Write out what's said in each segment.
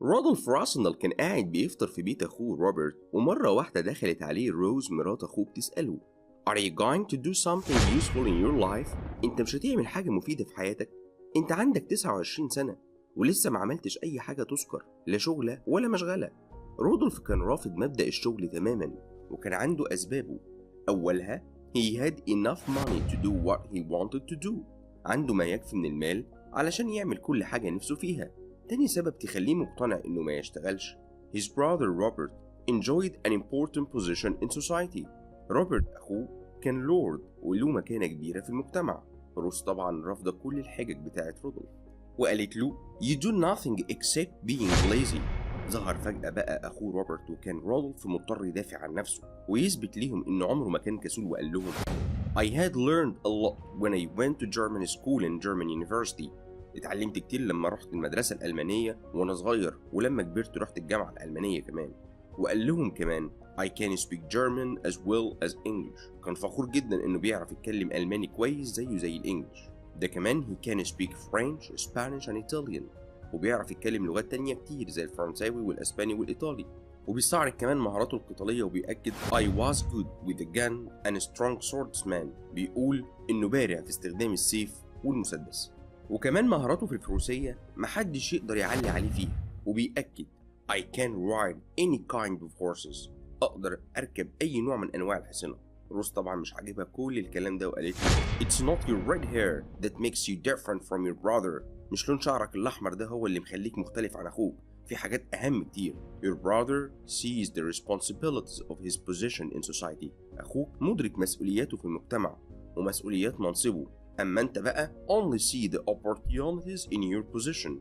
رودولف راسندل كان قاعد بيفطر في بيت أخوه روبرت، ومرة واحدة دخلت عليه روز مرات أخوه بتسأله Are you going to do something useful in your life؟ أنت مش هتعمل حاجة مفيدة في حياتك؟ أنت عندك 29 سنة ولسه ما عملتش أي حاجة تذكر، لا شغلة ولا مشغلة. رودولف كان رافض مبدأ الشغل تماما، وكان عنده أسبابه. أولها he had enough money to do what he wanted to do. عنده ما يكفي من المال علشان يعمل كل حاجة نفسه فيها. تاني سبب تخليه مقتنع إنه ما يشتغلش his brother Robert enjoyed an important position in society. روبرت أخوه كان لورد وله مكانة كبيرة في المجتمع. روز طبعا رافضة كل الحجج بتاعت رودولف وقالت له You do nothing except being lazy. ظهر فجأة بقى أخوه روبرت، وكان رودولف مضطر يدافع عن نفسه ويثبت ليهم إنه عمره ما كان كسول، وقال لهم I had learned a lot when I went to German school and German university. اتعلمت كتير لما رحت المدرسة الألمانية وأنا صغير، ولما كبرت رحت الجامعة الألمانية كمان. وقال لهم كمان I can speak German as well as English. كان فخور جدا إنه بيعرف يتكلم ألماني كويس زي الإنجلش. ده كمان he can speak French, Spanish and Italian. وبيعرف يتكلم لغات تانية كتير زي الفرنساوي والأسباني والإيطالي. وبيستعرض كمان مهاراته القتالية وبيأكد I was good with a gun and a strong swordsman. بيقول إنه بارع في استخدام السيف والمسدس. وكمان مهاراته في الفروسية محدش يقدر يعلي عليه فيها، وبيأكد I can ride any kind of horses. أقدر أركب أي نوع من أنواع الحصنة. روز طبعا مش عاجبها كل الكلام ده وقالت له It's not your red hair that makes you different from your brother. مش لون شعرك الأحمر ده هو اللي مخليك مختلف عن أخوك، في حاجات أهم كتير. Your brother sees the responsibilities of his position in society. أخوك مدرك مسؤولياته في المجتمع ومسؤوليات منصبه، أما أنت بقى only see the opportunities in your position.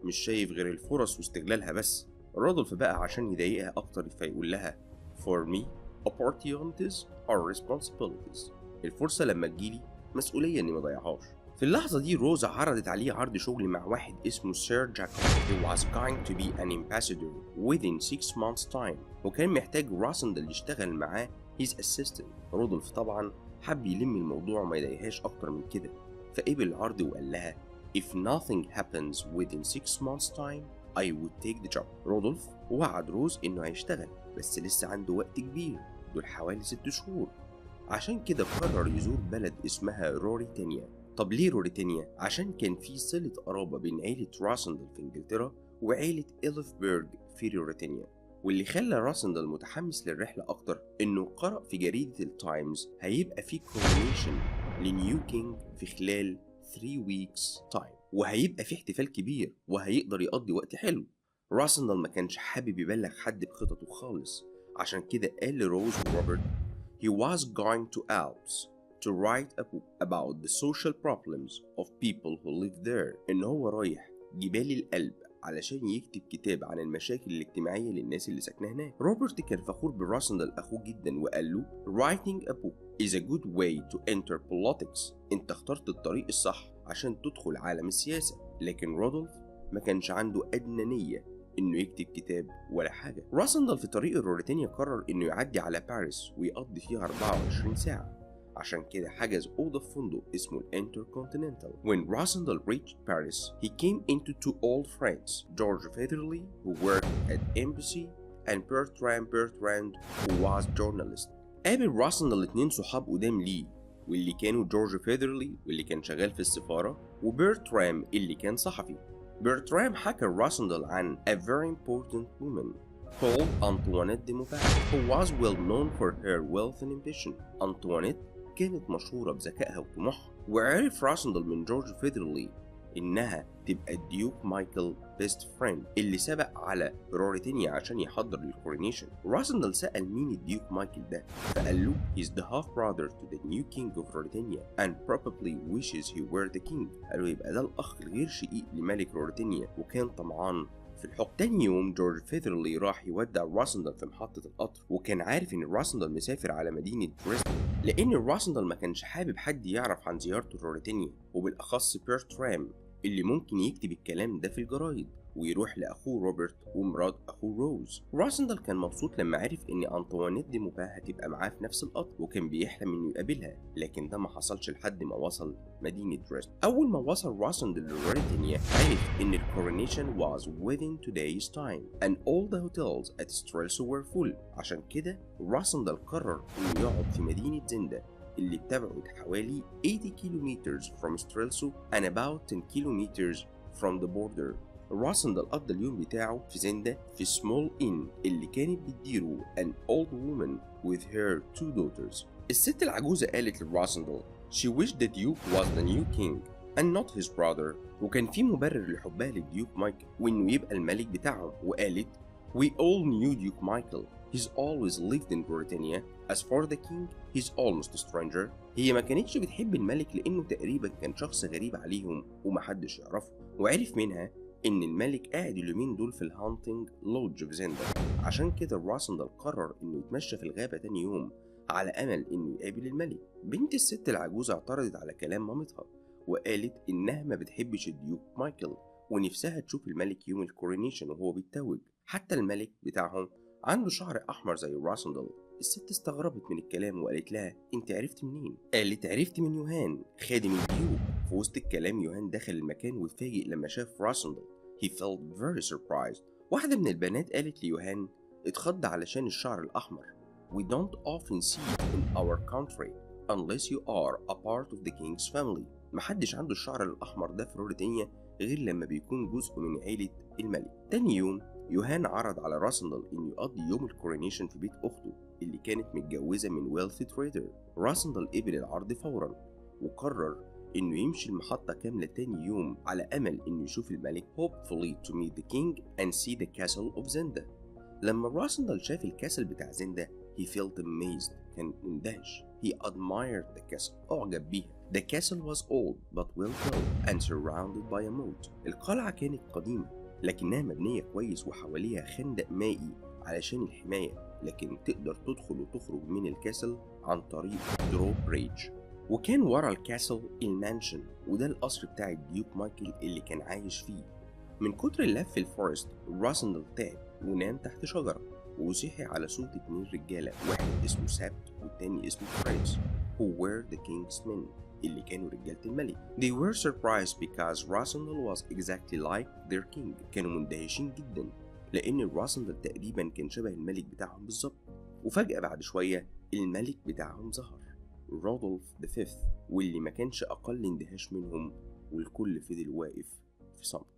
مش شايف غير الفرص واستغلالها بس. رودولف بقى عشان يضايقها أكتر فيقول لها For me opportunities are responsibilities. الفرصة لما تجيلي مسؤولية إني ما ضيعهاش. في اللحظة دي روز عرضت عليه عرض شغل مع واحد اسمه سير جاكوب. He was going to be an ambassador within 6 months time. وكان محتاج راسندل يشتغل معاه his assistant. رودولف طبعا حب يلم الموضوع وما يضايقهاش أكتر من كده، فقبل العرض وقال لها If nothing happens within 6 months time I would take the job. رودولف وعد روز إنه هيشتغل، بس لسه عنده وقت كبير، دول حوالي 6 شهور. عشان كده قرر يزور بلد اسمها روريتانيا. طب ليه روريتانيا؟ عشان كان في صلة قرابة بين عيلة راسندل في انجلترا وعيلة إلفبرغ في روريتانيا. واللي خلى راسندل متحمس للرحلة أكتر إنه قرأ في جريدة التايمز هيبقى في كورونيشن لنيو كينج في خلال 3 weeks time، وهيبقى في احتفال كبير وهيقدر يقضي وقت حلو. راسندل ما كانش حابب يبلغ حد بخططه خالص، عشان كده قال لروز وروبرت he was going to Alps to write a book about the social problems of people who live there. إن هو رايح جبال الألب علشان يكتب كتاب عن المشاكل الاجتماعية للناس اللي ساكنة هناك. روبرت كان فخور براسندل أخوه جدا وقال له writing a book is a good way to enter politics. انت اخترت الطريق الصح عشان تدخل عالم السياسة. لكن رودولف ما كانش عنده أدنى نية إنه يكتب كتاب ولا حاجة. راسندل في طريق الروريتانيا قرر إنه يعدي على باريس ويقضي فيها 24 ساعة. عشان كده حجز أوضة في فندق اسمه الانتركونتيننتال. When Rosendal reached Paris, he came into 2 old friends, George Featherly, who worked at embassy, and Bertrand, who was journalist. قابل راسندل 2 صحاب قدام ليه، واللي كانوا جورج فيذرلي واللي كان شغال في السفارة، وبرترام اللي كان صحفي. برترام حكى راسندل عن a very important woman called Antoinette de Maupassant, who was well known for her wealth and ambition. أنطوانيت كانت مشهورة بذكائها وطموحها. وعرف راسندل من جورج فيذرلي إنها تبقى الديوك مايكل بيست فريند اللي سبق على روريتانيا عشان يحضر للكورونيشن. راسندل سأل مين الديوك مايكل ده، فقال له he's the half brother to the new king of روريتانيا and probably wishes he were the king. قالوا يبقى ده الأخ الغير شقيق لملك روريتانيا وكان طمعان في الحكم. تاني يوم جورج فيذرلي راح يودع راسندل في محطة القطر، وكان عارف إن راسندل مسافر على مدينة بريستول، لأن راسندل ما كانش حابب حد يعرف عن زيارته لروريتانيا، وبالأخص بيرترام اللي ممكن يكتب الكلام ده في الجرايد ويروح لأخوه روبرت ومرات أخوه روز. راسندل كان مبسوط لما عرف إن أنطوانيت دي موبا هتبقى معاه في نفس القطر، وكان بيحلم إنه يقابلها، لكن ده ما حصلش لحد ما وصل مدينة ريست. أول ما وصل راسندل لريتانيا عرف إن الكورونيشن was within 2 days time and all the hotels at Strelso were full. عشان كده راسندل قرر إنه يقعد في مدينة زندا اللي بتبعد حوالي 80 kilometers from Strelso and about 10 kilometers from the border. راسندل قضى اليوم بتاعه في زندا في small inn اللي كانت بتديره an old woman with her 2 daughters. الست العجوزة قالت لراسندل she wished the duke was the new king and not his brother، وكان في مبرر لحبها للديوك مايكل وإنه يبقى الملك بتاعهم، وقالت we all knew Duke Michael. He's always lived in Britannia. As for the king, he's almost a stranger. هي ما كانتش بتحب الملك لأنه تقريبا كان شخص غريب عليهم ومحدش يعرفه، وعرف منها إن الملك قاعد اليومين دول في الهانتنج لودج في زندا. عشان كده راسندل قرر إنه يتمشى في الغابة تاني يوم على أمل إنه يقابل الملك. بنت الست العجوزة اعترضت على كلام مامتها وقالت إنها ما بتحبش الديوك مايكل ونفسها تشوف الملك يوم الكورونيشن وهو بيتوج. حتى الملك بتاعهم عنده شعر أحمر زي راسندل. الست استغربت من الكلام وقالت لها انت عرفت منين؟ قالت عرفت من يوهان خادم الديوك. في وسط الكلام يوهان دخل المكان واتفاجئ لما شاف راسندل. He felt very surprised. واحدة من البنات قالت ليوهان اتخض علشان الشعر الأحمر. We don't often see it in our country unless you are a part of the king's family. محدش عنده الشعر الأحمر ده في روريتانيا غير لما بيكون جزء من عيلة الملك. تاني يوم يوهان عرض على راسندل إنه يقضي يوم الكورونيشن في بيت أخته اللي كانت متجوزة من ويلثي تريدر. راسندل قبل العرض فورا وقرر إنه يمشي المحطة كاملة تاني يوم على أمل إنه يشوف الملك hopefully to meet the king and see the castle of Zenda. لما راسندل شاف الكاسل بتاع زندا he felt amazed. كان مندهش. He admired the castle. أعجب بيها. The castle was old but well built and surrounded by a moat. القلعة كانت قديمة لكنها مبنية كويس وحواليها خندق مائي علشان الحماية، لكن تقدر تدخل وتخرج من الكاسل عن طريق دروب ريج. وكان ورا الكاسل المانشن، وده القصر بتاع الديوك مايكل اللي كان عايش فيه. من كتر اللف في الفورست راسندل تعب ونام تحت شجرة وصحي على صوت 2 رجالة، واحد اسمه سابت والتاني اسمه فريدز who were the king's men اللي كانوا رجالة الملك. They were surprised because Rasandal was exactly like their king. كانوا مندهشين جدا لأن راسندل تقريبا كان شبه الملك بتاعهم بالظبط. وفجأة بعد شوية الملك بتاعهم ظهر رودولف the fifth، واللي ما كانش أقل اندهاش منهم، والكل فضل واقف في صمت.